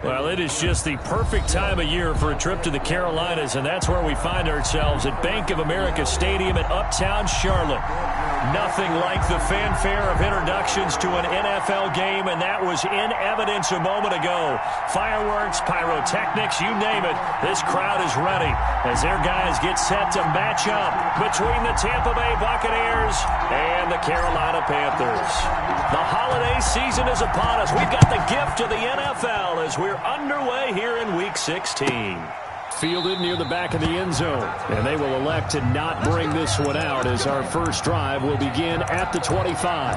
Well, it is just the perfect time of year for a trip to the Carolinas, and that's where we find ourselves at Bank of America Stadium in Uptown Charlotte. Nothing like the fanfare of introductions to an NFL game, and that was in evidence a moment ago. Fireworks, pyrotechnics, you name it. This crowd is ready as their guys get set to match up between the Tampa Bay Buccaneers and the Carolina Panthers. The holiday season is upon us. We've got the gift of the NFL as we're underway here in Week 16. Fielded near the back of the end zone, and they will elect to not bring this one out as our first drive will begin at the 25.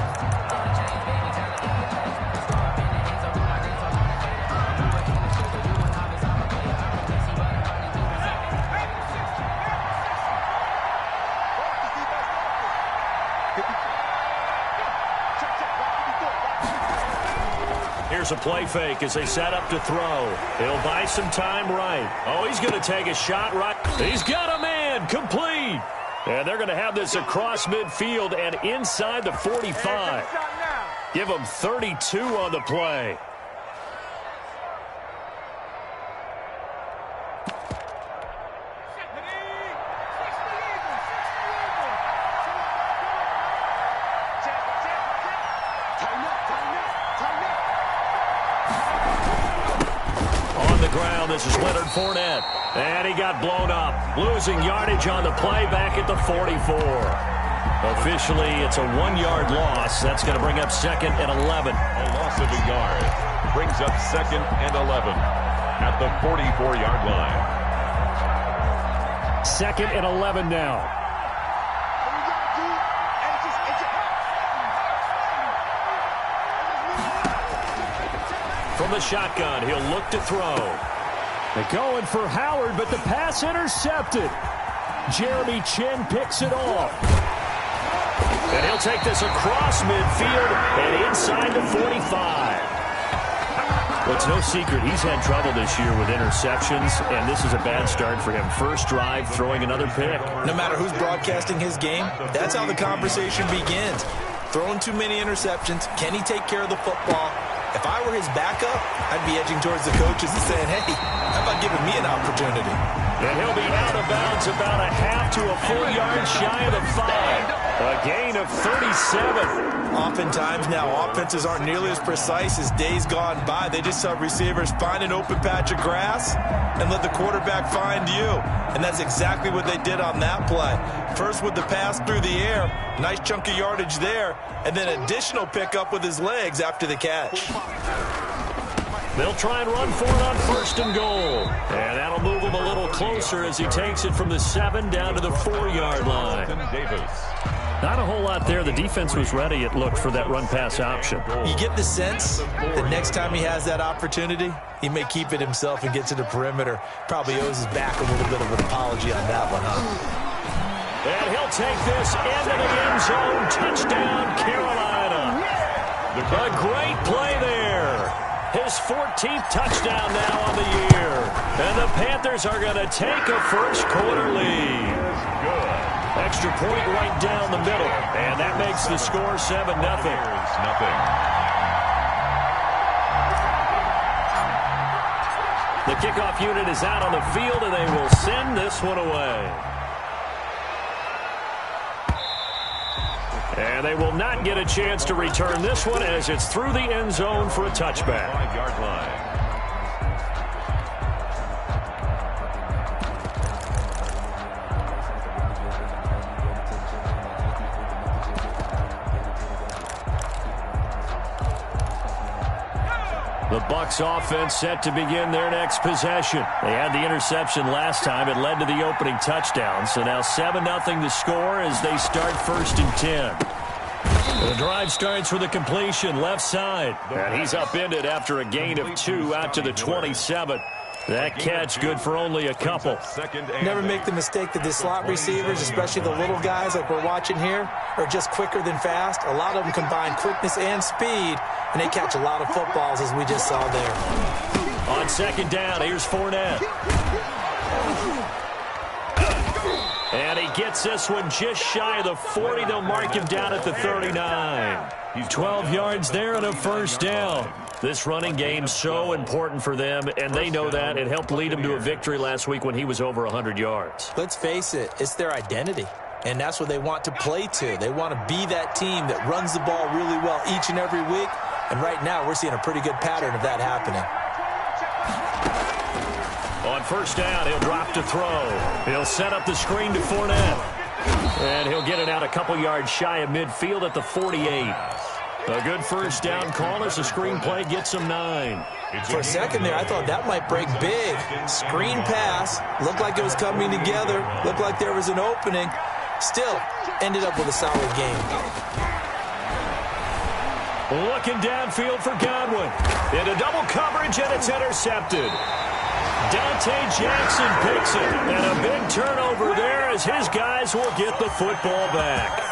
Here's a play fake as they set up to throw. He'll buy some time right. Oh, he's going to take a shot right. He's got a man. Complete. And they're going to have this across midfield and inside the 45. Give them 32 on the play. This is Leonard Fournette, and he got blown up, losing yardage on the play back at the 44. Officially, it's a 1-yard loss. That's going to bring up 2nd and 11. A loss of a yard brings up 2nd and 11 at the 44-yard line. 2nd and 11 now. From the shotgun, he'll look to throw. They're going for Howard, but the pass intercepted. Jeremy Chin picks it off. And he'll take this across midfield and inside the 45. Well, it's no secret he's had trouble this year with interceptions, and this is a bad start for him. First drive, throwing another pick. No matter who's broadcasting his game, that's how the conversation begins. Throwing too many interceptions. Can he take care of the football? If I were his backup, I'd be edging towards the coaches and saying, hey, how about giving me an opportunity? And he'll be out of bounds about a half to a full yard shy of the 5. A gain of 37. Oftentimes now, offenses aren't nearly as precise as days gone by. They just have receivers find an open patch of grass and let the quarterback find you. And that's exactly what they did on that play. First with the pass through the air, nice chunk of yardage there, and then additional pickup with his legs after the catch. They'll try and run for it on 1st and goal. And that'll move him a little closer as he takes it from the 7 down to the 4-yard line. Not a whole lot there. The defense was ready, it looked, for that run-pass option. You get the sense that next time he has that opportunity, he may keep it himself and get to the perimeter. Probably owes his back a little bit of an apology on that one, huh? And he'll take this into the end zone. Touchdown, Carolina. A great play there. His 14th touchdown now on the year. And the Panthers are going to take a first-quarter lead. Good. Extra point right down the middle. And that makes the score 7-0. The kickoff unit is out on the field, and they will send this one away. And they will not get a chance to return this one as it's through the end zone for a touchback. 5-yard line. The Bucs offense set to begin their next possession. They had the interception last time. It led to the opening touchdown. So now 7-0 the score as they start 1st and 10. The drive starts with a completion left side. And he's upended after a gain of 2 out to the 27. That catch good for only a couple. Never make the mistake that the slot receivers, especially the little guys like we're watching here, are just quicker than fast. A lot of them combine quickness and speed, and they catch a lot of footballs, as we just saw there. On 2nd down, here's Fournette. And he he gets this one just shy of the 40. They'll mark him down at the 39. 12 yards there and a first down. This running game so important for them, and they know that. It helped lead them to a victory last week when he was over 100 yards. Let's face it, it's their identity, and that's what they want to play to. They want to be that team that runs the ball really well each and every week, and right now we're seeing a pretty good pattern of that happening. On first down, he'll drop to throw. He'll set up the screen to Fournette. And he'll get it out a couple yards shy of midfield at the 48. A good first down call as the screen play gets him 9. For a second there, I thought that might break big. Screen pass. Looked like it was coming together. Looked like there was an opening. Still, ended up with a solid game. Looking downfield for Godwin. Into double coverage, and it's intercepted. Dante Jackson picks it, and a big turnover there as his guys will get the football back.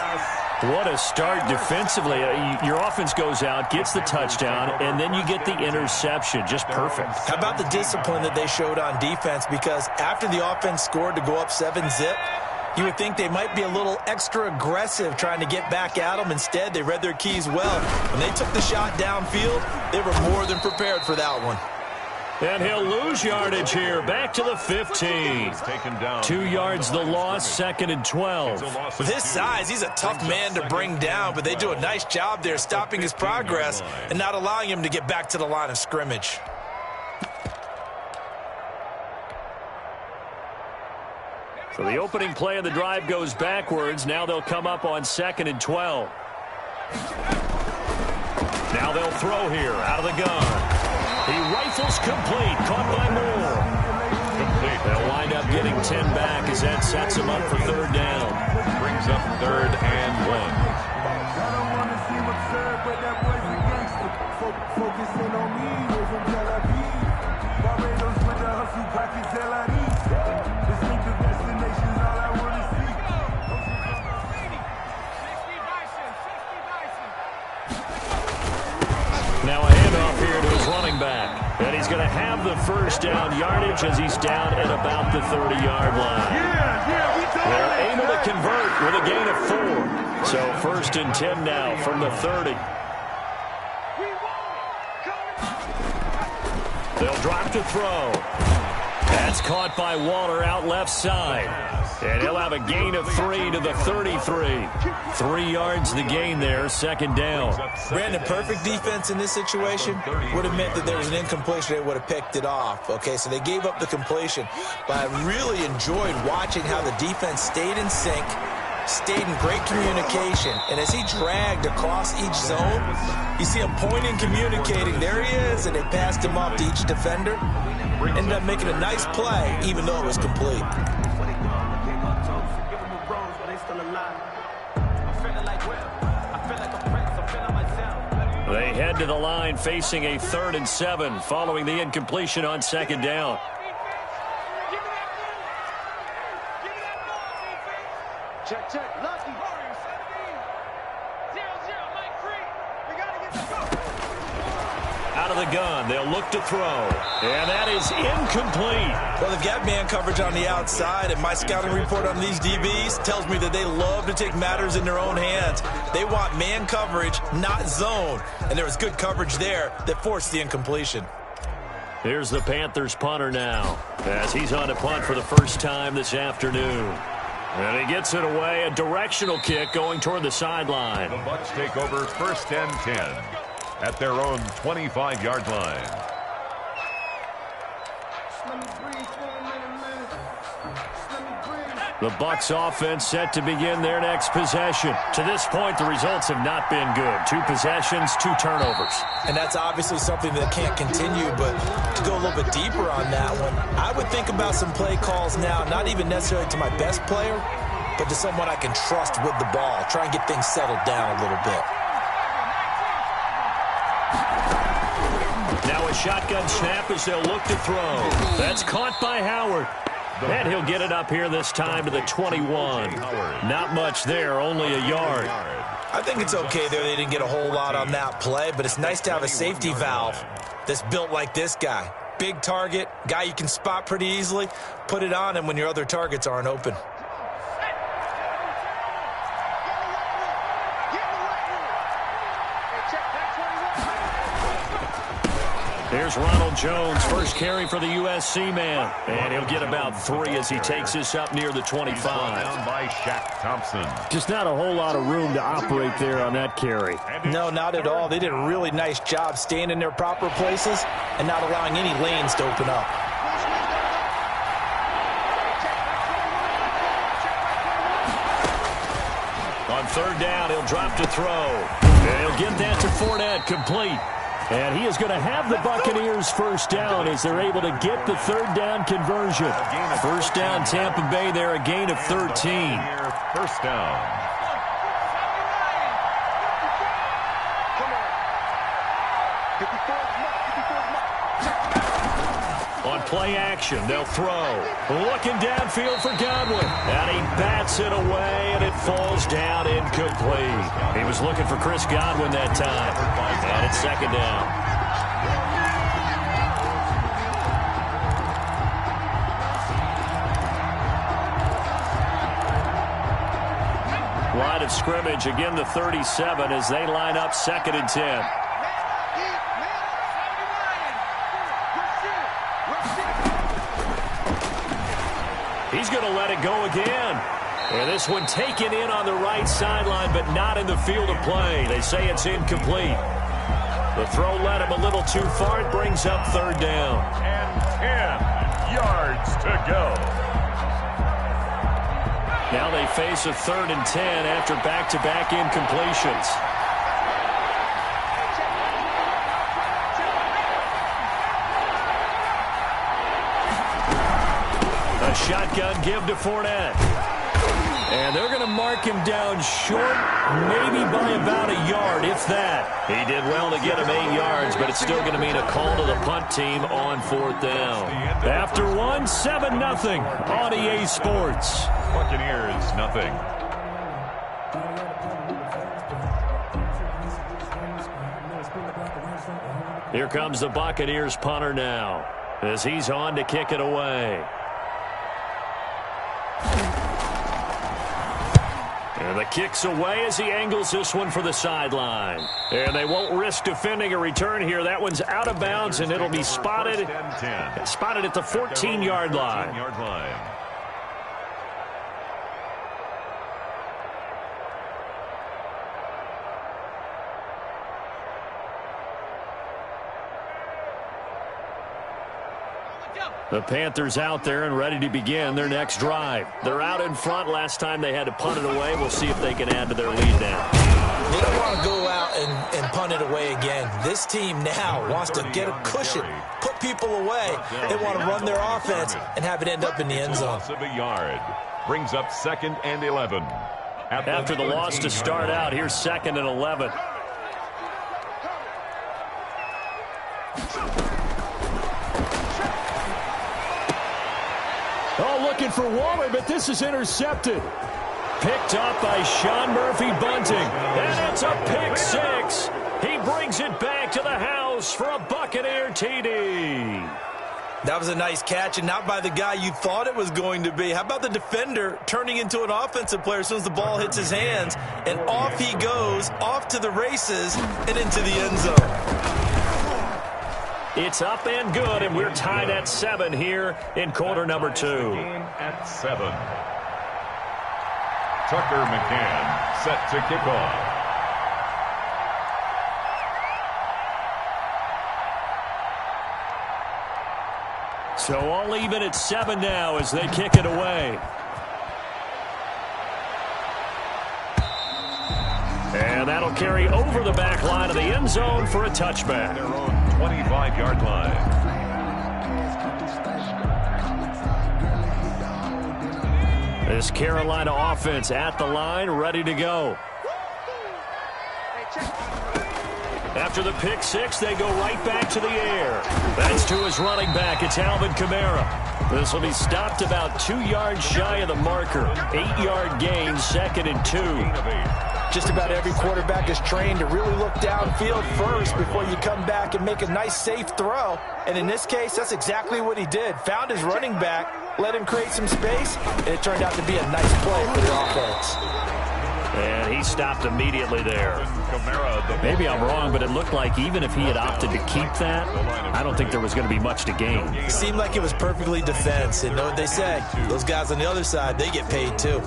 What a start defensively. Your offense goes out, gets the touchdown, and then you get the interception. Just perfect. How about the discipline that they showed on defense? Because after the offense scored to go up 7-zip, you would think they might be a little extra aggressive trying to get back at them. Instead, they read their keys well. When they took the shot downfield, they were more than prepared for that one. And he'll lose yardage here, back to the 15. 2 yards the loss, 2nd and 12. With his size, he's a tough man to bring down, but they do a nice job there stopping his progress and not allowing him to get back to the line of scrimmage. So the opening play of the drive goes backwards. Now they'll come up on 2nd and 12. Now they'll throw here out of the gun. He rifles complete, caught by Moore. Complete. They'll wind up getting 10 back as that sets him up for 3rd down. Brings up 3rd and 1. I don't want to seem absurd, but that boy's a gangster. Focusing on me, we're from Tel Aviv. Barbados with the hustle, pockets Tel Aviv. Distinctive destinations, all I want to see. Now a handoff here to his running back. And he's going to have the first down yardage as he's down at about the 30-yard line. They're able to convert with a gain of 4. So 1st and 10 now from the 30. They'll drop to throw. That's caught by Waller out left side. And he'll have a gain of 3 to the 33. 3 yards the gain there, 2nd down. Brandon, perfect defense in this situation would have meant that there was an incompletion. They would have picked it off. Okay, so they gave up the completion. But I really enjoyed watching how the defense stayed in sync, stayed in great communication. And as he dragged across each zone, you see him pointing, communicating. There he is, and they passed him off to each defender. Ended up making a nice play, even though it was complete. They head to the line facing a 3rd and 7 following the incompletion on 2nd down. Check, check. Lucky. 0-0, Mike Free. We got to get the goal. Out of the gun, they'll look to throw. And that is incomplete. Well, they've got man coverage on the outside, and my scouting report on these DBs tells me that they love to take matters in their own hands. They want man coverage, not zone. And there was good coverage there that forced the incompletion. Here's the Panthers punter now, as he's on to punt for the first time this afternoon. And he gets it away, a directional kick going toward the sideline. The Bucs take over 1st and 10 at their own 25-yard line. The Bucs offense set to begin their next possession. To this point, the results have not been good. 2 possessions, 2 turnovers. And that's obviously something that can't continue, but to go a little bit deeper on that one, I would think about some play calls now, not even necessarily to my best player, but to someone I can trust with the ball. Try and get things settled down a little bit. Now a shotgun snap as they'll look to throw. That's caught by Howard. And he'll get it up here this time to the 21. Not much there, only a yard. I think it's okay there. They didn't get a whole lot on that play, but it's nice to have a safety valve that's built like this guy. Big target, guy you can spot pretty easily. Put it on him when your other targets aren't open. Here's Ronald Jones, first carry for the USC man. And he'll get about 3 as he takes this up near the 25. Down by Shaq Thompson. Just not a whole lot of room to operate there on that carry. No, not at all. They did a really nice job staying in their proper places and not allowing any lanes to open up. On third down, he'll drop to throw. And he'll get that to Fournette, complete. And he is going to have the Buccaneers first down as they're able to get the third down conversion. First down, Tampa Bay there, a gain of 13. First down. On play action, they'll throw. Looking downfield for Godwin. And he bats it away, and it falls down incomplete. He was looking for Chris Godwin that time. And it's second down. Line of scrimmage, again the 37 as they line up second and 10. He's going to let it go again. And this one taken in on the right sideline, but not in the field of play. They say it's incomplete. The throw led him a little too far. It brings up third down. And 10 yards to go. Now they face a 3rd and 10 after back-to-back incompletions. A shotgun give to Fournette. And they're going to mark him down short, maybe by about a yard, if that. He did well to get him 8 yards, but it's still going to mean a call to the punt team on 4th down. After one, 7-0 on EA Sports. Buccaneers, nothing. Here comes the Buccaneers punter now, as he's on to kick it away. And the kick's away as he angles this one for the sideline. And they won't risk defending a return here. That one's out of bounds, and it'll be spotted at the 14-yard line. The Panthers out there and ready to begin their next drive. They're out in front. Last time they had to punt it away. We'll see if they can add to their lead now. They don't want to go out and punt it away again. This team now wants to get a cushion, put people away. They want to run their offense and have it end up in the end zone. Loss of a yard. Brings up 2nd and 11. After the loss to start out, here's 2nd and 11. Oh, looking for Waller, but this is intercepted. Picked up by Sean Murphy-Bunting. And it's a pick 6. He brings it back to the house for a Buccaneer TD. That was a nice catch, and not by the guy you thought it was going to be. How about the defender turning into an offensive player as soon as the ball hits his hands? And off he goes, off to the races, and into the end zone. It's up and good, and we're tied at 7 here in quarter number 2. Game at 7. Tucker McCann set to kick off. So all even at 7 now as they kick it away. And that'll carry over the back line of the end zone for a touchback. Their own 25-yard line. This Carolina offense at the line, ready to go. After the pick 6, they go right back to the air. That's to his running back. It's Alvin Kamara. This will be stopped about 2 yards shy of the marker. 8-yard gain, 2nd and 2. Just about every quarterback is trained to really look downfield first before you come back and make a nice, safe throw. And in this case, that's exactly what he did. Found his running back, let him create some space, and it turned out to be a nice play for the offense. And he stopped immediately there. Maybe I'm wrong, but it looked like even if he had opted to keep that, I don't think there was going to be much to gain. It seemed like it was perfectly defense. And know what they say? Those guys on the other side, they get paid too.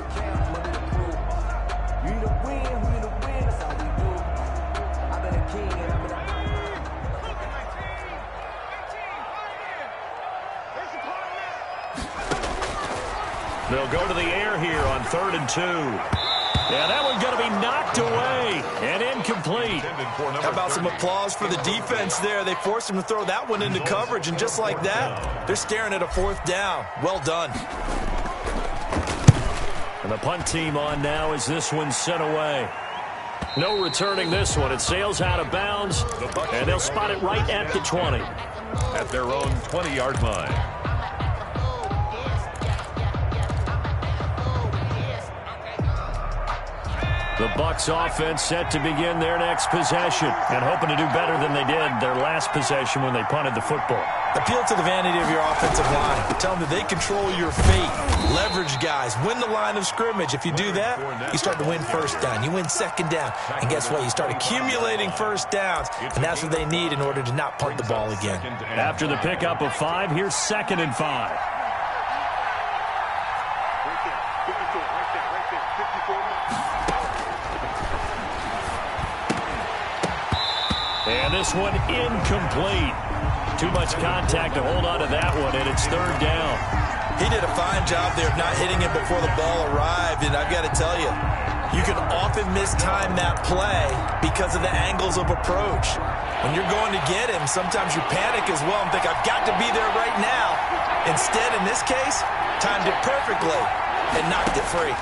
They'll go to the air here on 3rd and 2. Yeah, that one's going to be knocked away and incomplete. How about some applause for the defense there? They forced him to throw that one into coverage, and just like that, they're staring at a 4th down. Well done. And the punt team on now as this one's sent away. No returning this one. It sails out of bounds, and they'll spot it right at the 20. At their own 20-yard line. The Bucs offense set to begin their next possession and hoping to do better than they did their last possession when they punted the football. Appeal to the vanity of your offensive line. Tell them that they control your fate. Leverage guys. Win the line of scrimmage. If you do that, you start to win 1st down. You win 2nd down. And guess what? You start accumulating 1st downs. And that's what they need in order to not punt the ball again. After the pickup of 5, here's 2nd and 5. And this one incomplete. Too much contact to hold on to that one, and it's 3rd down. He did a fine job there of not hitting it before the ball arrived, and I've got to tell you, you can often mistime that play because of the angles of approach. When you're going to get him, sometimes you panic as well and think, I've got to be there right now. Instead, in this case, timed it perfectly and knocked it free.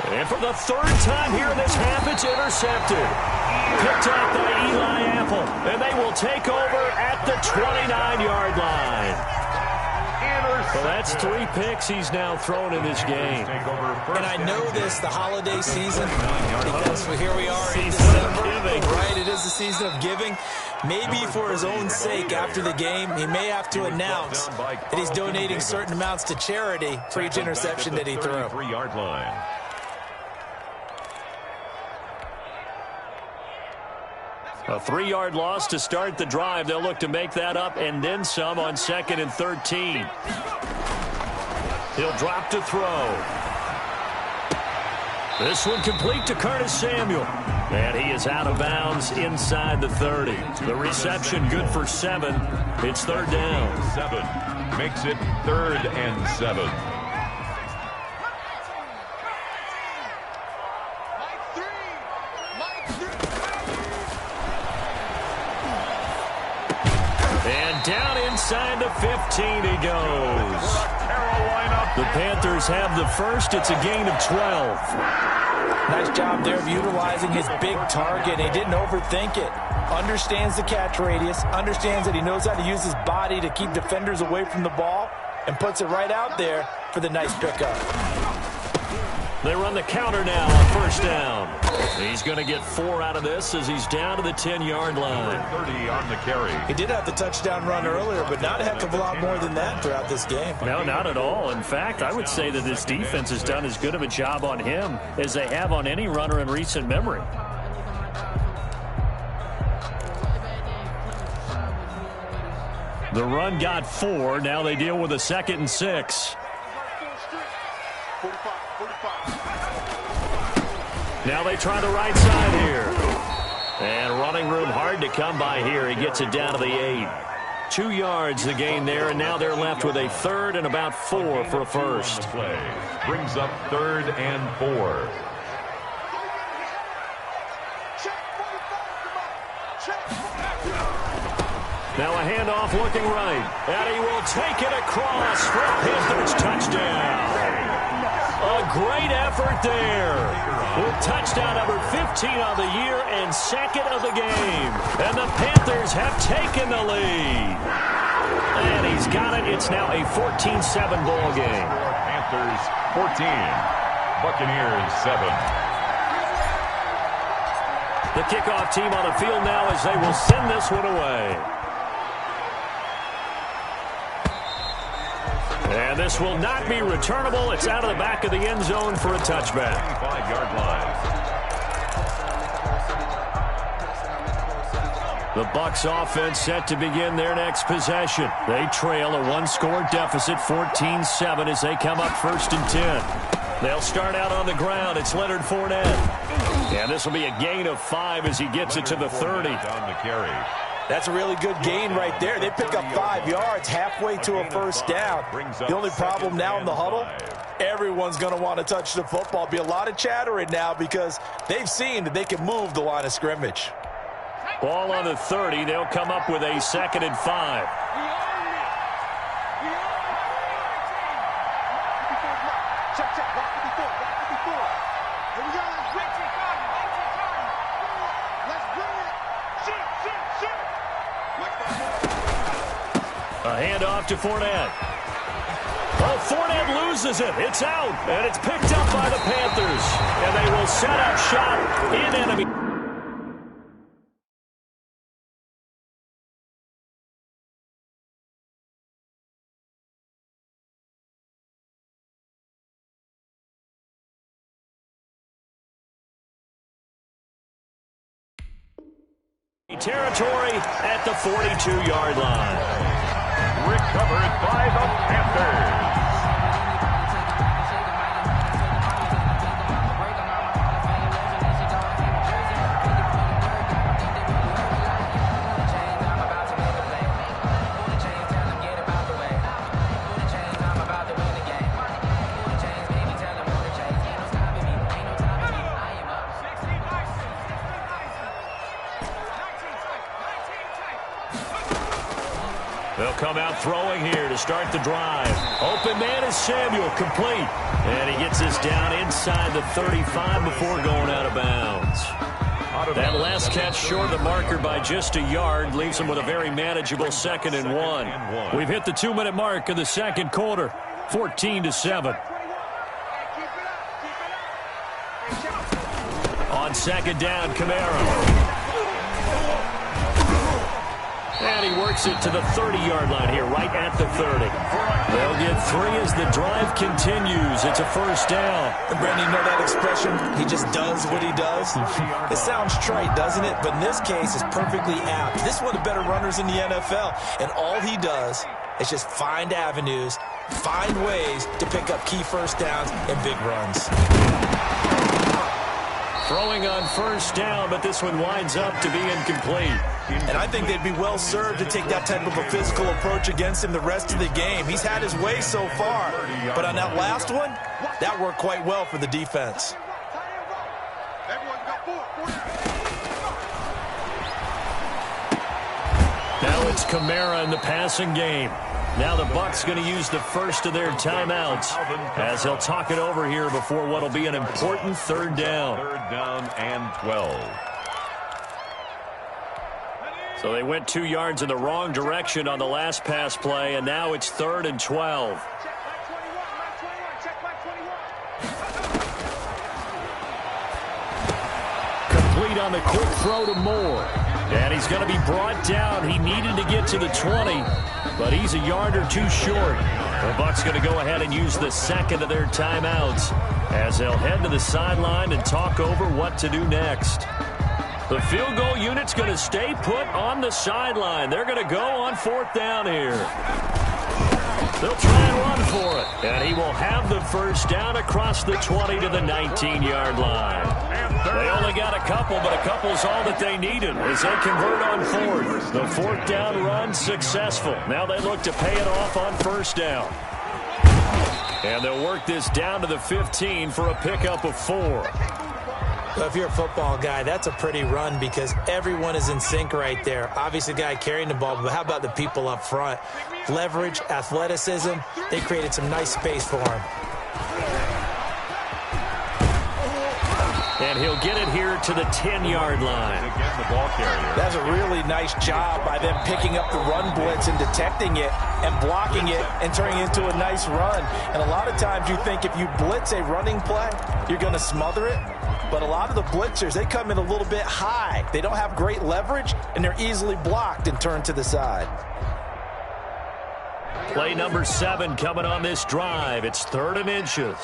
And for the 3rd time here in this half, it's intercepted. Picked up by Eli Apple, and they will take over at the 29-yard line. Well, that's 3 picks he's now thrown in this game. And I know this, the holiday season, because here we are in December, right? It is the season of giving. Maybe for his own sake after the game, he may have to announce that he's donating certain amounts to charity for each interception that he threw. 3-yard line. A 3-yard loss to start the drive. They'll look to make that up and then some on 2nd and 13. He'll drop to throw. This one complete to Curtis Samuel. And he is out of bounds inside the 30. The reception good for 7. It's 3rd down. 7 makes it 3rd and 7. Down inside the 15 he goes. The Panthers have the first. It's a gain of 12. Nice job there of utilizing his big target. He didn't overthink it. Understands the catch radius. Understands that he knows how to use his body to keep defenders away from the ball. And puts it right out there for the nice pickup. They run the counter now on 1st down. He's going to get 4 out of this as he's down to the 10-yard line. 30 on the carry. He did have the touchdown run earlier, but not a heck of a lot more than that throughout this game. No, not at all. In fact, I would say that this defense has done as good of a job on him as they have on any runner in recent memory. The run got 4. Now they deal with a 2nd and 6. Now they try the right side here. And running room hard to come by here. He gets it down to the 8. 2 yards the gain there, and now they're left with a 3rd and about 4 for a first. Play brings up 3rd and 4. Now a handoff looking right. And he will take it across for a Panthers touchdown. A great effort there. With touchdown number 15 on the year and 2nd of the game. And the Panthers have taken the lead. And he's got it. It's now a 14-7 ball game. Panthers 14. Buccaneers 7. The kickoff team on the field now as they will send this one away. And this will not be returnable. It's out of the back of the end zone for a touchback. 25-yard line. The Bucs offense set to begin their next possession. They trail a one-score deficit, 14-7, as they come up 1st and 10. They'll start out on the ground. It's Leonard Fournette. And this will be a gain of 5 as he gets it to the 30. On the carry. That's a really good gain right there. They pick up 5 yards halfway to a first down. The only problem now in the huddle, everyone's going to want to touch the football. Be a lot of chattering now because they've seen that they can move the line of scrimmage. Ball on the 30. They'll come up with a 2nd and 5. A handoff to Fournette. Oh, Fournette loses it. It's out, and it's picked up by the Panthers. And they will set up shop in enemy. Territory at the 42-yard line. Recovered by the Panthers. They'll come out throwing here to start the drive. Open man is Samuel, complete. And he gets this down inside the 35 before going out of bounds. That last catch short of the marker by just a yard leaves him with a very manageable 2nd and 1. We've hit the 2-minute mark of the second quarter, 14-7. On 2nd down, Kamara. And he works it to the 30-yard line here, right at the 30. They'll get 3 as the drive continues. It's a first down. And Brandon, you know that expression, he just does what he does? It sounds trite, doesn't it? But in this case, it's perfectly apt. This is one of the better runners in the NFL. And all he does is just find avenues, find ways to pick up key first downs and big runs. Throwing on first down, but this one winds up to be incomplete. And I think they'd be well served to take that type of a physical approach against him the rest of the game. He's had his way so far, but on that last one, that worked quite well for the defense. Now it's Kamara in the passing game. Now the Bucs going to use the first of their timeouts as they'll talk it over here before what will be an important 3rd down. 3rd down and 12. So they went 2 yards in the wrong direction on the last pass play, and now it's 3rd and 12. Complete on the quick throw to Moore. And he's going to be brought down. He needed to get to the 20, but he's a yard or 2 short. The Bucs going to go ahead and use the 2nd of their timeouts as they'll head to the sideline and talk over what to do next. The field goal unit's going to stay put on the sideline. They're going to go on 4th down here. They'll try and run for it. And he will have the first down across the 20 to the 19-yard line. They only got a couple, but a couple's all that they needed as they convert on 4th. The 4th down run successful. Now they look to pay it off on first down. And they'll work this down to the 15 for a pickup of 4. Well, if you're a football guy, that's a pretty run because everyone is in sync right there. Obviously, the guy carrying the ball, but how about the people up front? Leverage, athleticism, they created some nice space for him. And he'll get it here to the 10-yard line. Again, the ball carrier. That's a really nice job by them picking up the run blitz and detecting it and blocking it and turning it into a nice run. And a lot of times you think if you blitz a running play, you're going to smother it. But a lot of the blitzers, they come in a little bit high. They don't have great leverage, and they're easily blocked and turned to the side. Play number 7 coming on this drive. It's 3rd and inches.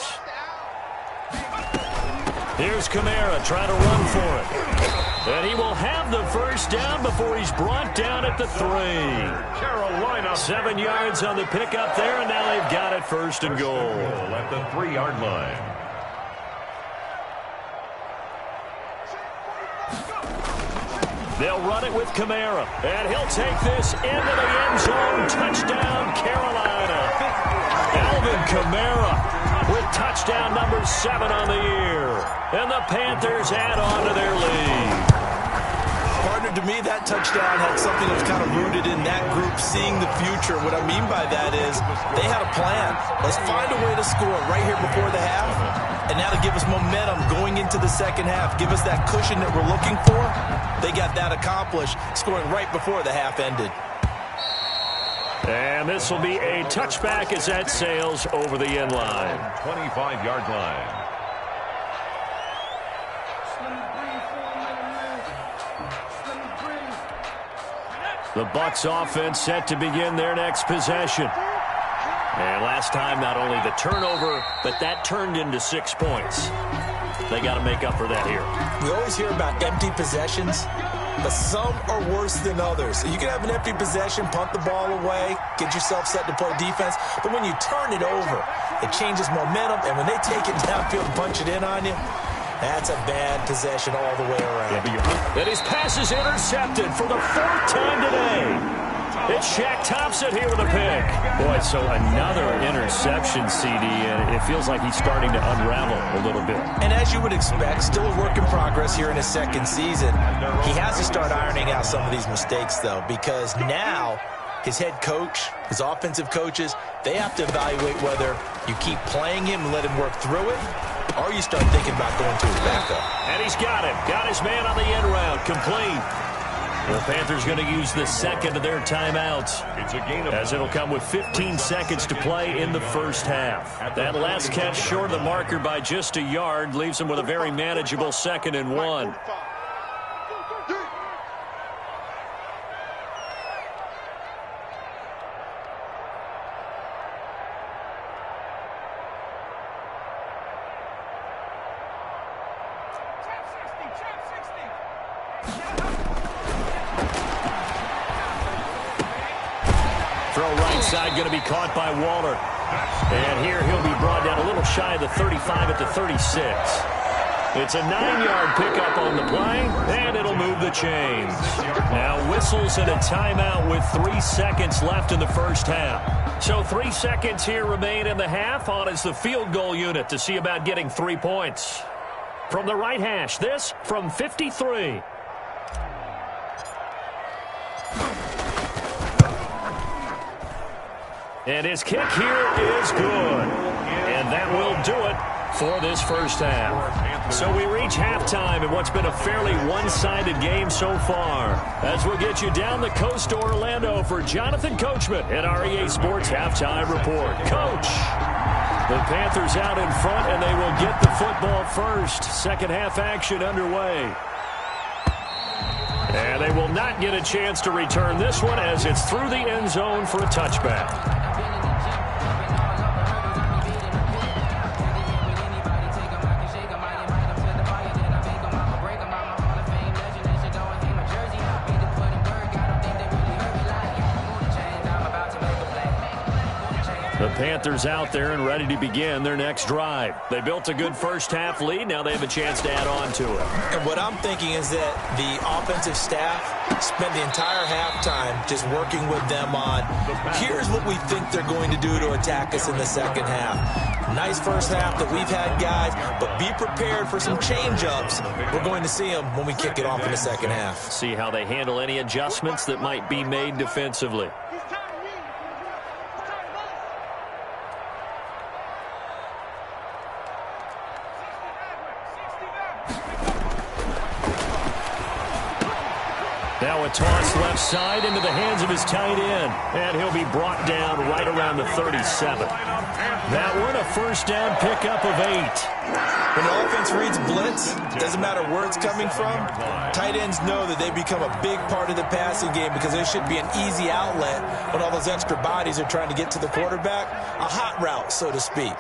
Here's Kamara trying to run for it. And he will have the first down before he's brought down at the 3. Carolina. 7 yards on the pickup there, and now they've got it 1st and goal. At the 3-yard line. They'll run it with Kamara, and he'll take this into the end zone. Touchdown, Carolina. Alvin Kamara with touchdown number 7 on the year. And the Panthers add on to their lead. Partner, to me, that touchdown had something that was kind of rooted in that group seeing the future. What I mean by that is they had a plan. Let's find a way to score right here before the half. And now to give us momentum going into the second half, give us that cushion that we're looking for. They got that accomplished, scoring right before the half ended. And this will be a touchback as that sails over the end line. 25-yard line. The Bucs offense set to begin their next possession. And last time, not only the turnover, but that turned into 6 points. They got to make up for that here. We always hear about empty possessions, but some are worse than others. So you can have an empty possession, punt the ball away, get yourself set to play defense. But when you turn it over, it changes momentum. And when they take it downfield and punch it in on you, that's a bad possession all the way around. And his pass is intercepted for the 4th time today. It's Shaq Thompson here with a pick. Boy, so another interception, CD, and it feels like he's starting to unravel a little bit. And as you would expect, still a work in progress here in his 2nd season. He has to start ironing out some of these mistakes, though, because now his head coach, his offensive coaches, they have to evaluate whether you keep playing him and let him work through it, or you start thinking about going to his backup. And he's got him. Got his man on the end route. Complete. The Panthers going to use the 2nd of their timeouts, It's a gain of as it'll come with 15 seconds to play in the first half. That last catch short of the marker by just a yard leaves them with a very manageable 2nd and 1. Throw right side going to be caught by Waller. And here he'll be brought down a little shy of the 35 at the 36. It's a 9-yard pickup on the play, and it'll move the chains. Now whistles and a timeout with 3 seconds left in the first half. So 3 seconds here remain in the half. On is the field goal unit to see about getting 3 points. From the right hash, this from 53. And his kick here is good. And that will do it for this first half. So we reach halftime in what's been a fairly one-sided game so far. As we'll get you down the coast to Orlando for Jonathan Coachman at our EA Sports Halftime Report. Coach, the Panthers out in front, and they will get the football first. Second half action underway. And they will not get a chance to return this one as it's through the end zone for a touchback. The Panthers out there and ready to begin their next drive. They built a good first half lead. Now they have a chance to add on to it. And what I'm thinking is that the offensive staff spent the entire halftime just working with them on, here's what we think they're going to do to attack us in the second half. Nice first half that we've had, guys, but be prepared for some change-ups. We're going to see them when we kick it off in the second half. See how they handle any adjustments that might be made defensively. Now a toss left side into the hands of his tight end. And he'll be brought down right around the 37. That one, a first down pickup of 8. When the offense reads blitz, doesn't matter where it's coming from, tight ends know that they become a big part of the passing game because there should be an easy outlet when all those extra bodies are trying to get to the quarterback. A hot route, so to speak.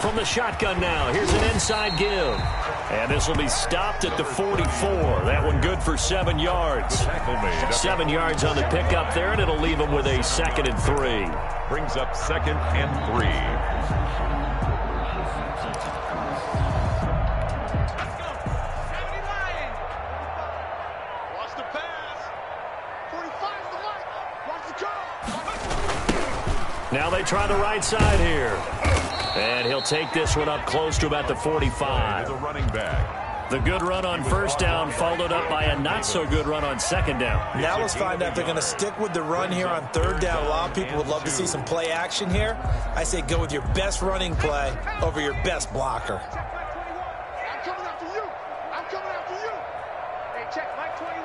From the shotgun now, here's an inside give. And this will be stopped at the 44. That one good for 7 yards. 7 yards on the pickup there, and it'll leave him with a 2nd and 3. Brings up 2nd and 3. Watch the pass. 45 the mic. Watch the curl. Now they try the right side here. And he'll take this one up close to about the 45. The running back. The good run on first down followed up by a not-so-good run on second down. Now let's find out if they're going to stick with the run here on third down. A lot of people would love to see some play action here. I say go with your best running play over your best blocker. I'm coming after you. I'm coming after you. Hey, check Mike 21.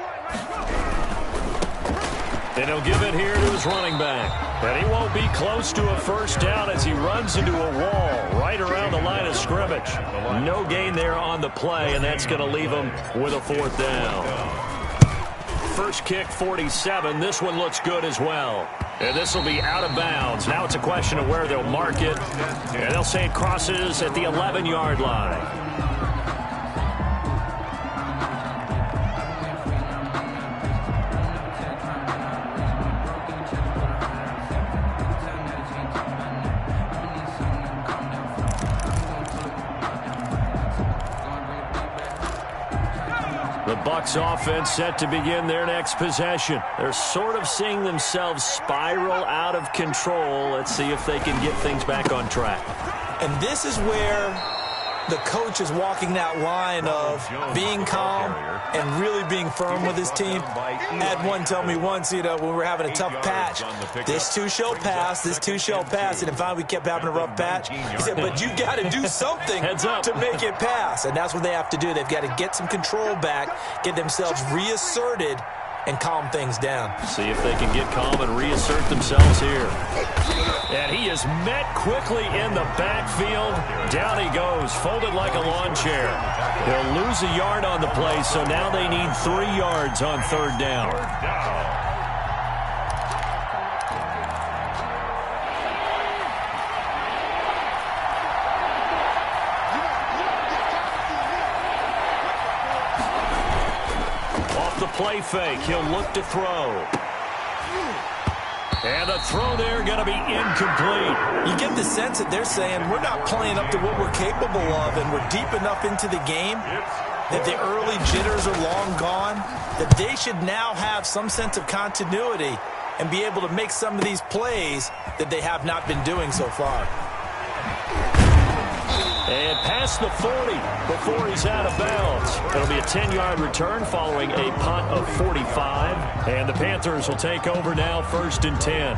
And he'll give it here to his running back. And he won't be close to a first down as he runs into a wall right around the line of scrimmage. No gain there on the play, and that's going to leave him with a 4th down. First kick, 47. This one looks good as well. And this will be out of bounds. Now it's a question of where they'll mark it. And they'll say it crosses at the 11-yard line. The Bucs offense set to begin their next possession. They're sort of seeing themselves spiral out of control. Let's see if they can get things back on track. And this is where the coach is walking that line of being calm and really being firm with his team. Had one tell me once, when we were having a tough patch, this too shall pass, this too shall pass. And finally we kept having a rough patch. He said, but you got to do something to make it pass. And that's what they have to do. They've got to get some control back, get themselves reasserted, and calm things down. See if they can get calm and reassert themselves here. And he is met quickly in the backfield. Down he goes, folded like a lawn chair. He'll lose a yard on the play, so now they need 3 yards on third down. Play fake. He'll look to throw. And the throw there going to be incomplete. You get the sense that they're saying we're not playing up to what we're capable of, and we're deep enough into the game that the early jitters are long gone, that they should now have some sense of continuity and be able to make some of these plays that they have not been doing so far. And past the 40 before he's out of bounds. It'll be a 10-yard return following a punt of 45. And the Panthers will take over now, 1st and 10.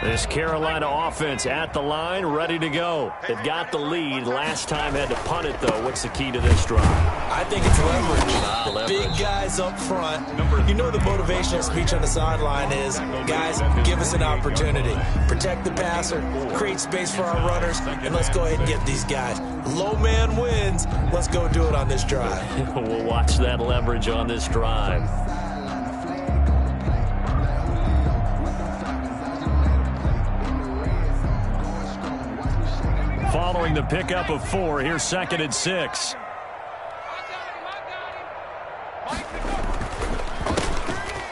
This Carolina offense at the line, ready to go. They've got the lead. Last time had to punt it, though. What's the key to this drive? I think it's leverage. Big guys up front. You know the motivational speech on the sideline is, guys, give us an opportunity. Protect the passer, create space for our runners, and let's go ahead and get these guys. Low man wins. Let's go do it on this drive. We'll watch that leverage on this drive. Following the pickup of 4, here's 2nd and 6.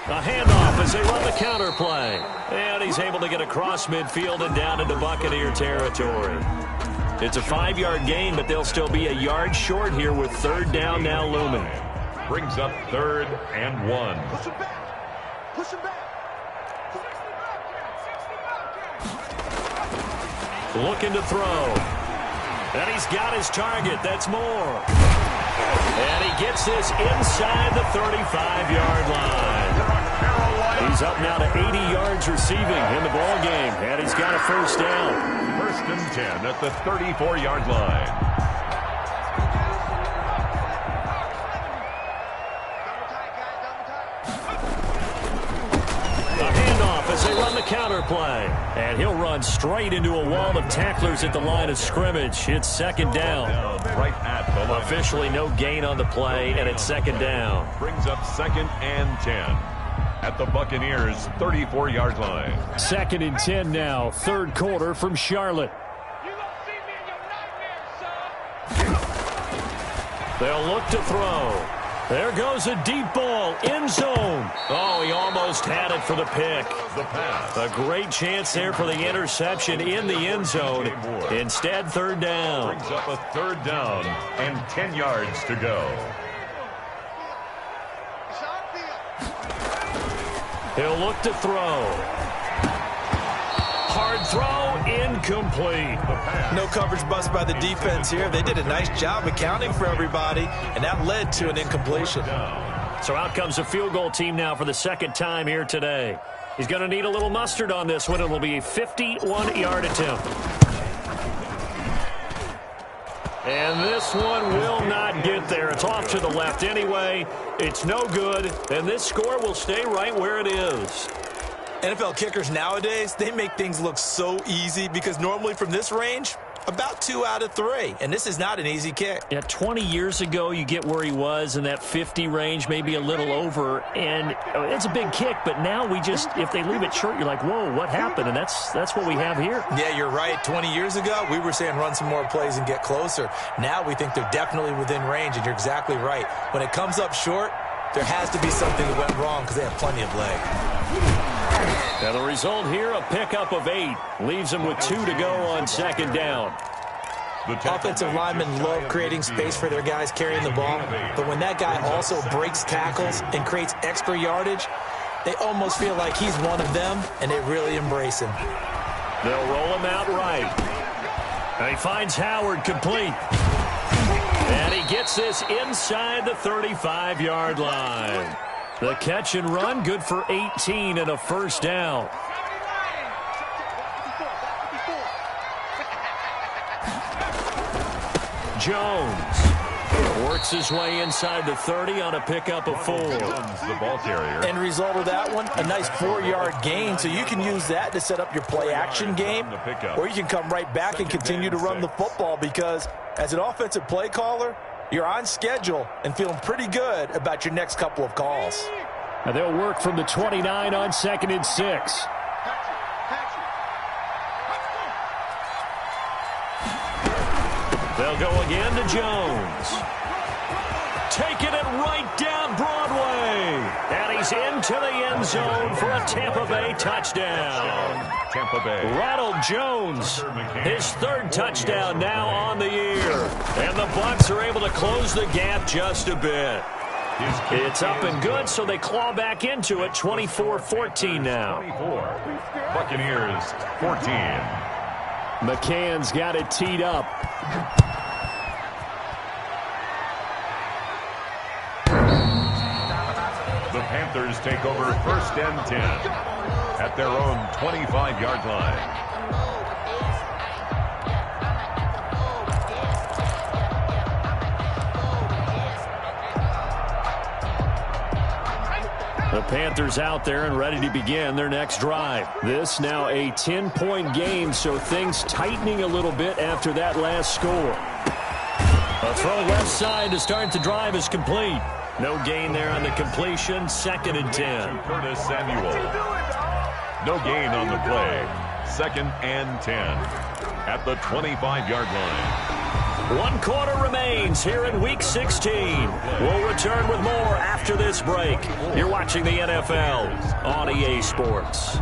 A handoff as they run the counter play. And he's able to get across midfield and down into Buccaneer territory. It's a 5-yard gain, but they'll still be a yard short here with third down now looming. Brings up 3rd and 1. Push it back. Push it back. Looking to throw. And he's got his target. That's Moore. And he gets this inside the 35-yard line. He's up now to 80 yards receiving in the ball game, and he's got a first down. First and 10 at the 34-yard line. As they run the counter play. And he'll run straight into a wall of tacklers at the line of scrimmage. It's second down. Right at the line. Officially no gain on the play, and it's second down. Brings up second and 10 at the Buccaneers' 34-yard line. Second and 10 now, third quarter from Charlotte. You gonna see me in your nightmares, son. They'll look to throw. There goes a deep ball, end zone. Oh, he almost had it for the pick. The pass. A great chance there for the interception in the end zone. Instead, third down. Brings up a third down and 10 yards to go. It's our field. He'll look to throw. Hard throw, incomplete. No coverage bust by the defense here. They did a nice job accounting for everybody, and that led to an incompletion. So out comes a field goal team now for the second time here today. He's going to need a little mustard on this one. It will be a 51-yard attempt. And this one will not get there. It's off to the left anyway. It's no good, and this score will stay right where it is. NFL kickers nowadays, they make things look so easy because normally from this range, about 2 out of 3. And this is not an easy kick. Yeah, 20 years ago, you get where he was in that 50 range, maybe a little over. And it's a big kick, but now we just, if they leave it short, you're like, whoa, what happened? And that's what we have here. Yeah, you're right. 20 years ago, we were saying run some more plays and get closer. Now we think they're definitely within range, and you're exactly right. When it comes up short, there has to be something that went wrong because they have plenty of leg. And the result here, a pickup of 8. Leaves them with 2 to go on second down. Offensive linemen love creating space for their guys carrying the ball, but when that guy also breaks tackles and creates extra yardage, they almost feel like he's one of them, and they really embrace him. They'll roll him out right. And he finds Howard complete. And he gets this inside the 35-yard line. The catch and run, good for 18 and a first down. Jones works his way inside the 30 on a pickup of 4. The ball carrier. End result of that one, a nice 4-yard gain, so you can use that to set up your play-action game, or you can come right back and continue to run the football because as an offensive play caller, you're on schedule and feeling pretty good about your next couple of calls. And they'll work from the 29 on second and 6. They'll go again to Jones. Taking it right down Broadway. And he's into the end zone for a Tampa Bay touchdown. Tampa Bay. Ronald Jones, his third touchdown now on the year. And the Bucs are able to close the gap just a bit. It's up and good, so they claw back into it, 24-14 now. 24. Buccaneers, 14. McCann's got it teed up. The Panthers take over first and 10 at their own 25-yard line. The Panthers out there and ready to begin their next drive. This now a 10-point game, so things tightening a little bit after that last score. A throw left side to start the drive is complete. No gain there on the completion. Second and 10. Curtis Samuel. No gain on the play. Second and 10 at the 25-yard line. 1 quarter remains here in Week 16. We'll return with more after this break. You're watching the NFL on EA Sports.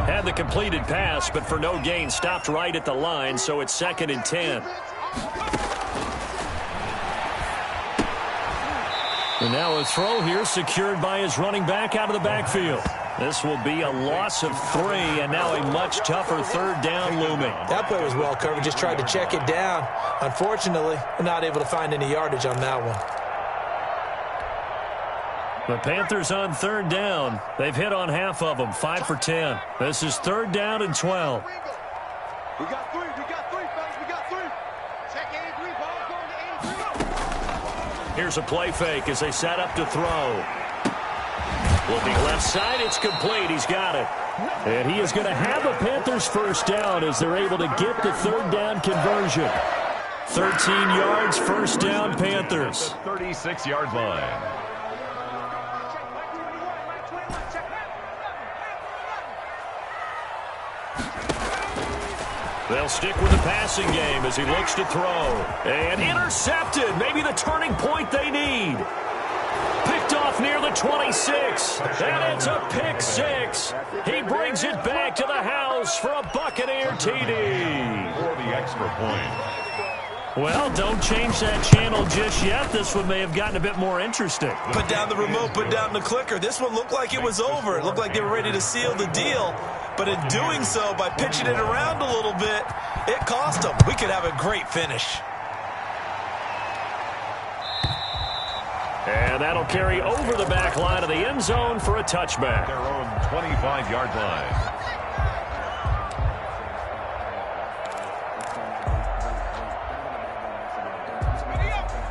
Had the completed pass, but for no gain, stopped right at the line, so it's second and 10. And now a throw here secured by his running back out of the backfield. This will be a loss of 3, and now a much tougher third down looming. That play was well covered. Just tried to check it down. Unfortunately, we're not able to find any yardage on that one. The Panthers on third down. They've hit on half of them, 5 for 10. This is third down and 12. We got 3, fellas, we got 3. Check 83, ball going to 83. Here's a play fake as they set up to throw. Looking left side, it's complete. He's got it. And he is going to have a Panthers first down as they're able to get the third down conversion. 13 yards, first down, Panthers. 36-yard line. They'll stick with the passing game as he looks to throw. And intercepted. Maybe the turning point they need. Picked off near the 26. And it's a pick 6. He brings it back to the house for a Buccaneer TD. For the extra point. Well, don't change that channel just yet. This one may have gotten a bit more interesting. Put down the remote, put down the clicker. This one looked like it was over. It looked like they were ready to seal the deal. But in doing so, by pitching it around a little bit, it cost them. We could have a great finish. And that'll carry over the back line of the end zone for a touchback. Their own 25-yard line.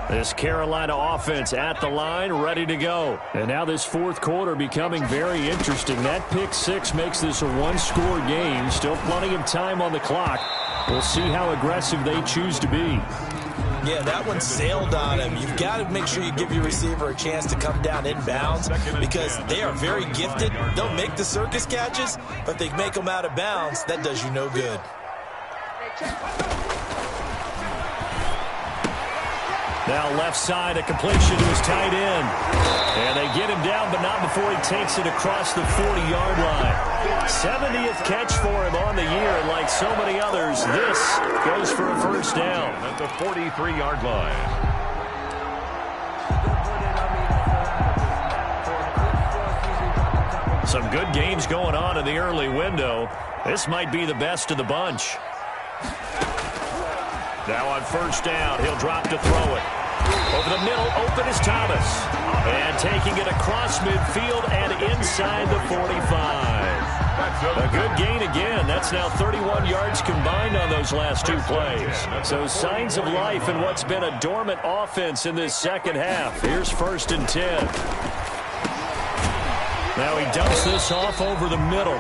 This Carolina offense at the line, ready to go. And now this fourth quarter becoming very interesting. That pick 6 makes this a one-score game. Still plenty of time on the clock. We'll see how aggressive they choose to be. Yeah, that one sailed on him. You've got to make sure you give your receiver a chance to come down inbounds because they are very gifted. They'll make the circus catches, but they make them out of bounds. That does you no good. Now left side, a completion to his tight end. And they get him down, but not before he takes it across the 40-yard line. 70th catch for him on the year, and like so many others, this goes for a first down. At the 43-yard line. Some good games going on in the early window. This might be the best of the bunch. Now on first down, he'll drop to throw it. Over the middle, open is Thomas. And taking it across midfield and inside the 45. A good gain again. That's now 31 yards combined on those last 2 plays. So signs of life in what's been a dormant offense in this second half. Here's first and 10. Now he dumps this off over the middle.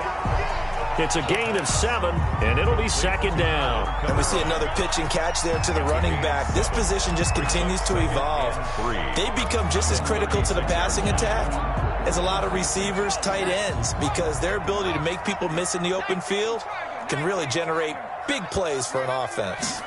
It's a gain of 7, and it'll be second down. And we see another pitch and catch there to the running back. This position just continues to evolve. They become just as critical to the passing attack as a lot of receivers, tight ends, because their ability to make people miss in the open field can really generate big plays for an offense.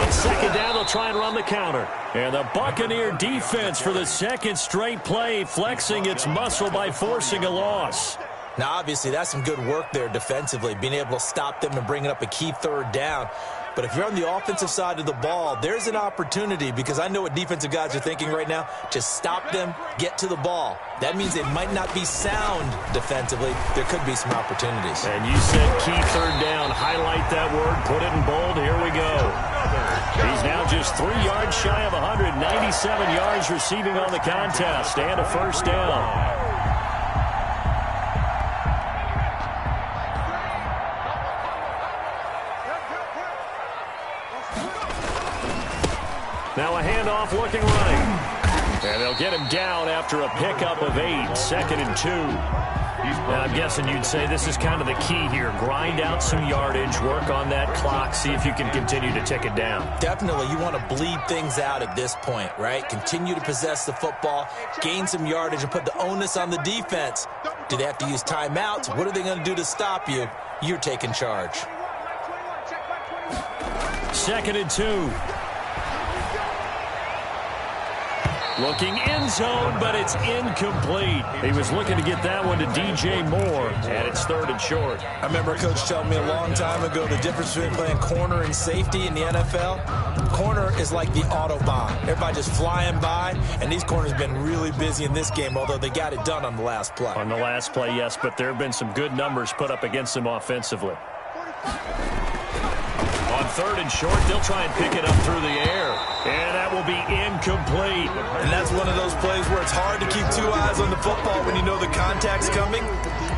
On second down, they'll try and run the counter. And the Buccaneer defense for the second straight play, flexing its muscle by forcing a loss. Now, obviously, that's some good work there defensively, being able to stop them and bringing up a key third down. But if you're on the offensive side of the ball, there's an opportunity, because I know what defensive guys are thinking right now. Just stop them, get to the ball. That means they might not be sound defensively. There could be some opportunities. And you said key third down. Highlight that word. Put it in bold. Here we go. He's now just 3 yards shy of 197 yards receiving on the contest and a first down. Now a handoff looking right. And they'll get him down after a pickup of 8, second and 2. Now I'm guessing you'd say this is kind of the key here. Grind out some yardage, work on that clock, see if you can continue to tick it down. Definitely, you want to bleed things out at this point, right? Continue to possess the football, gain some yardage, and put the onus on the defense. Do they have to use timeouts? What are they going to do to stop you? You're taking charge. Second and 2. Looking end zone, but it's incomplete. He was looking to get that one to DJ Moore, and it's 3rd and short. I remember a coach telling me a long time ago the difference between playing corner and safety in the NFL. Corner is like the Autobahn. Everybody just flying by, and these corners have been really busy in this game, although they got it done on the last play. On the last play, yes, but there have been some good numbers put up against them offensively. On 3rd and short, they'll try and pick it up through the air. And that will be incomplete. And that's one of those plays where it's hard to keep 2 eyes on the football when you know the contact's coming,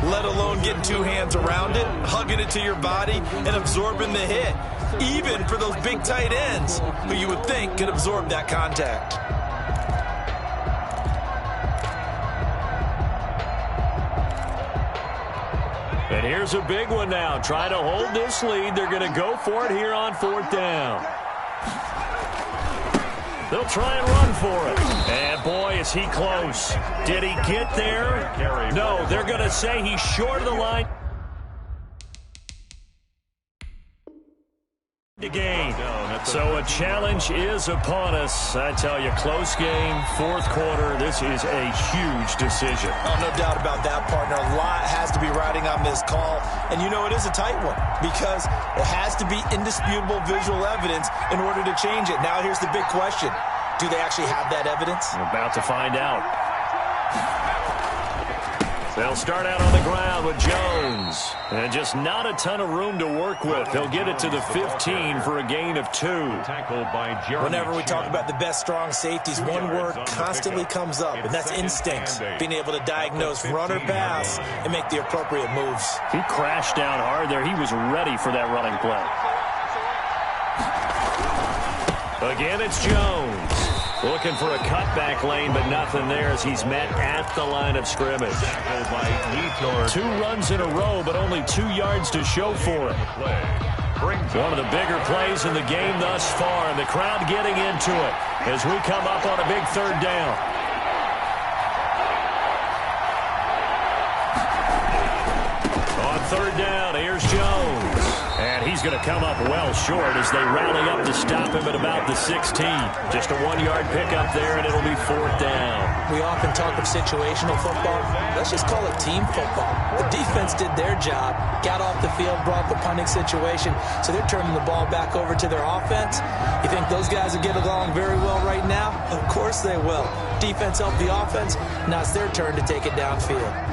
let alone getting 2 hands around it, hugging it to your body, and absorbing the hit. Even for those big tight ends who you would think could absorb that contact. And here's a big one now. Trying to hold this lead. They're going to go for it here on 4th down. They'll try and run for it. And, boy, is he close. Did he get there? No, they're going to say he's short of the line. The game. So a challenge is upon us. I tell you, close game, 4th quarter. This is a huge decision. Oh, no doubt about that, partner. A lot has to be riding on this call. And you know it is a tight one because it has to be indisputable visual evidence in order to change it. Now here's the big question. Do they actually have that evidence? We're about to find out. They'll start out on the ground with Jones. And just not a ton of room to work with. He'll get it to the 15 for a gain of 2. Whenever we talk about the best strong safeties, one word constantly comes up, and that's instincts. Being able to diagnose run or pass and make the appropriate moves. He crashed down hard there. He was ready for that running play. Again, it's Jones. Looking for a cutback lane, but nothing there as he's met at the line of scrimmage. 2 runs in a row, but only 2 yards to show for it. One of the bigger plays in the game thus far, and the crowd getting into it as we come up on a big 3rd down. On 3rd down, here's Jones. And he's going to come up well short as they rally up to stop him at about the 16. Just a 1-yard pickup there, and it'll be 4th down. We often talk of situational football. Let's just call it team football. The defense did their job, got off the field, brought the punting situation, so they're turning the ball back over to their offense. You think those guys will get along very well right now? Of course they will. Defense helped the offense. Now it's their turn to take it downfield.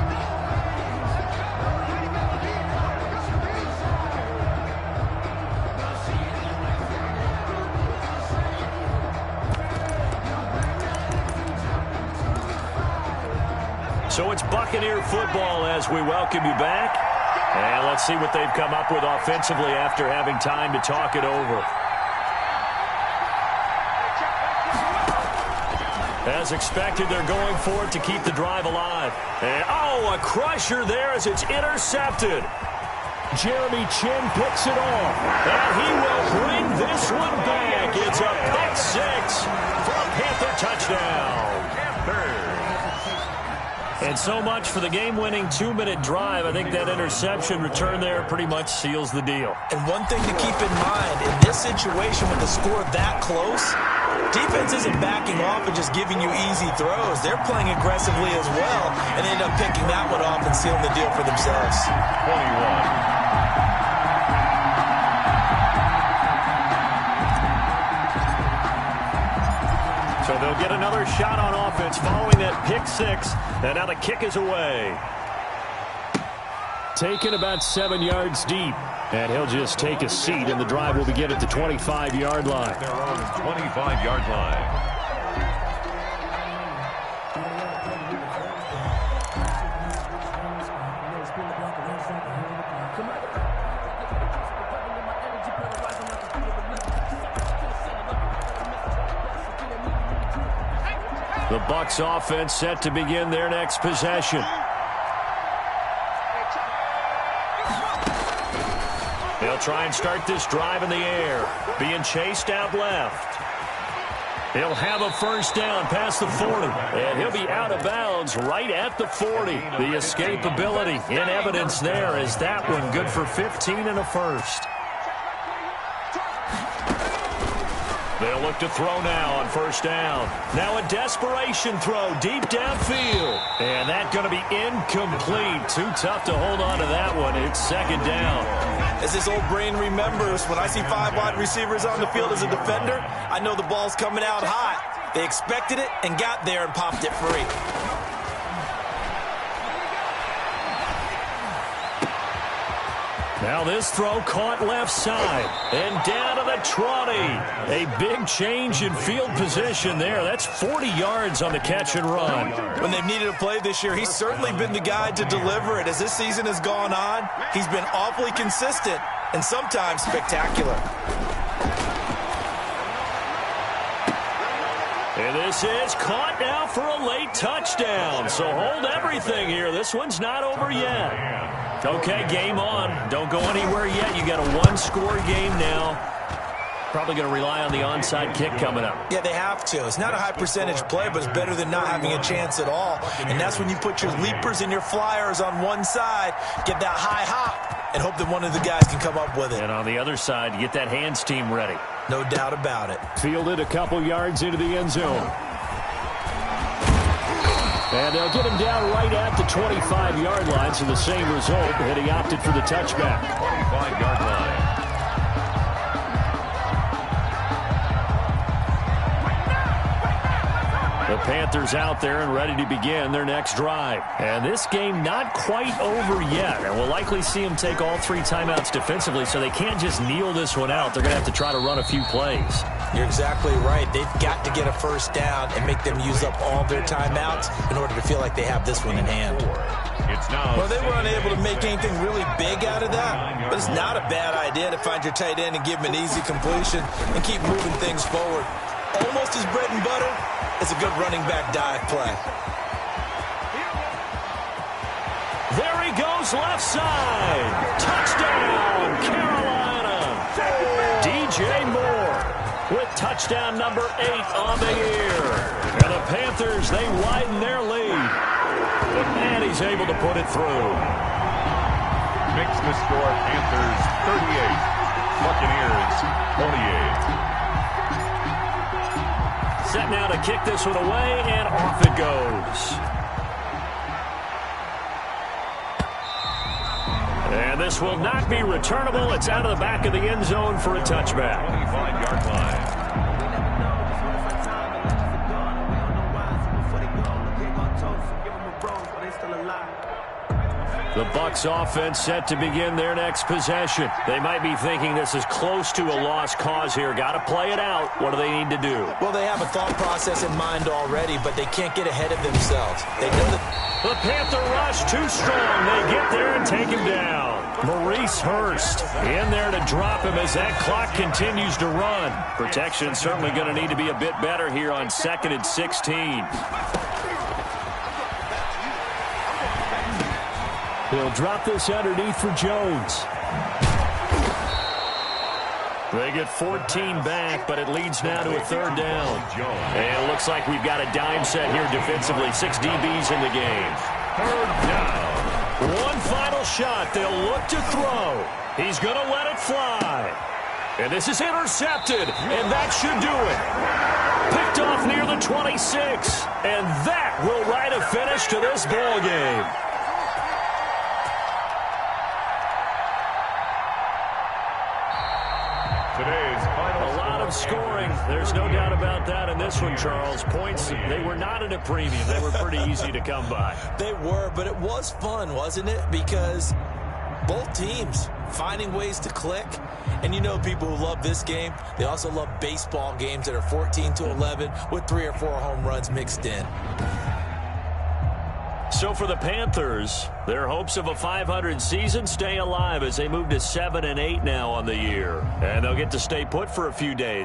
So it's Buccaneer football as we welcome you back. And let's see what they've come up with offensively after having time to talk it over. As expected, they're going for it to keep the drive alive. And, oh, a crusher there as it's intercepted. Jeremy Chin picks it off. And he will bring this one back. It's a pick 6 for a Panther touchdown. And so much for the game-winning 2-minute drive. I think that interception return there pretty much seals the deal. And one thing to keep in mind, in this situation with the score that close, defense isn't backing off and just giving you easy throws. They're playing aggressively as well and end up picking that one off and sealing the deal for themselves. 21. So they'll get another shot on offense following that pick 6. And now the kick is away. Taken about 7 yards deep. And he'll just take a seat, and the drive will begin at the 25-yard line. Their own 25-yard line. The Bucs offense set to begin their next possession. They'll try and start this drive in the air. Being chased out left. He'll have a first down past the 40. And he'll be out of bounds right at the 40. The escapability in evidence there is that one good for 15 and a first. They'll look to throw now on first down. Now a desperation throw deep downfield. And that's going to be incomplete. Too tough to hold on to that one. It's second down. As his old brain remembers, when I see 5 wide receivers on the field as a defender, I know the ball's coming out hot. They expected it and got there and popped it free. Now this throw caught left side and down to the 20. A big change in field position there. That's 40 yards on the catch and run. When they've needed a play this year, he's certainly been the guy to deliver it. As this season has gone on, he's been awfully consistent and sometimes spectacular. And this is caught now for a late touchdown. So hold everything here. This one's not over yet. Okay, game on. Don't go anywhere yet. You got a one-score game now. Probably going to rely on the onside kick coming up. Yeah, they have to. It's not a high-percentage play, but it's better than not having a chance at all. And that's when you put your leapers and your flyers on one side, get that high hop, and hope that one of the guys can come up with it. And on the other side, you get that hands team ready. No doubt about it. Fielded a couple yards into the end zone. And they'll get him down right at the 25-yard line, so the same result, and he opted for the touchback. 25-yard line. The Panthers out there and ready to begin their next drive. And this game not quite over yet. And we'll likely see them take all 3 timeouts defensively, so they can't just kneel this one out. They're going to have to try to run a few plays. You're exactly right. They've got to get a first down and make them use up all their timeouts in order to feel like they have this one in hand. Well, they were unable to make anything really big out of that, but it's not a bad idea to find your tight end and give him an easy completion and keep moving things forward. Almost as bread and butter. It's a good running back dive play. There he goes left side. Touchdown, Carolina. DJ Moore with touchdown number 8 on the year. And the Panthers, they widen their lead. And he's able to put it through. Makes the score Panthers 38, Buccaneers 28. Set now to kick this one away, and off it goes. And this will not be returnable. It's out of the back of the end zone for a touchback. 25-yard line. The Bucs offense set to begin their next possession. They might be thinking this is close to a lost cause here. Got to play it out. What do they need to do? Well, they have a thought process in mind already, but they can't get ahead of themselves. They know that the Panther rush too strong. They get there and take him down. Maurice Hurst in there to drop him as that clock continues to run. Protection certainly going to need to be a bit better here on 2nd and 16. He'll drop this underneath for Jones. They get 14 back, but it leads now to a 3rd down. And it looks like we've got a dime set here defensively. 6 DBs in the game. 3rd down. One final shot. They'll look to throw. He's going to let it fly. And this is intercepted, and that should do it. Picked off near the 26, and that will write a finish to this ball game. A lot of scoring. There's no doubt about that in this one, Charles. Points, they were not at a premium. They were pretty easy to come by. they were, but it was fun, wasn't it? Because both teams finding ways to click. And you know people who love this game, they also love baseball games that are 14-11 with 3 or 4 home runs mixed in. So for the Panthers, their hopes of a 500 season stay alive as they move to 7-8 now on the year. And they'll get to stay put for a few days.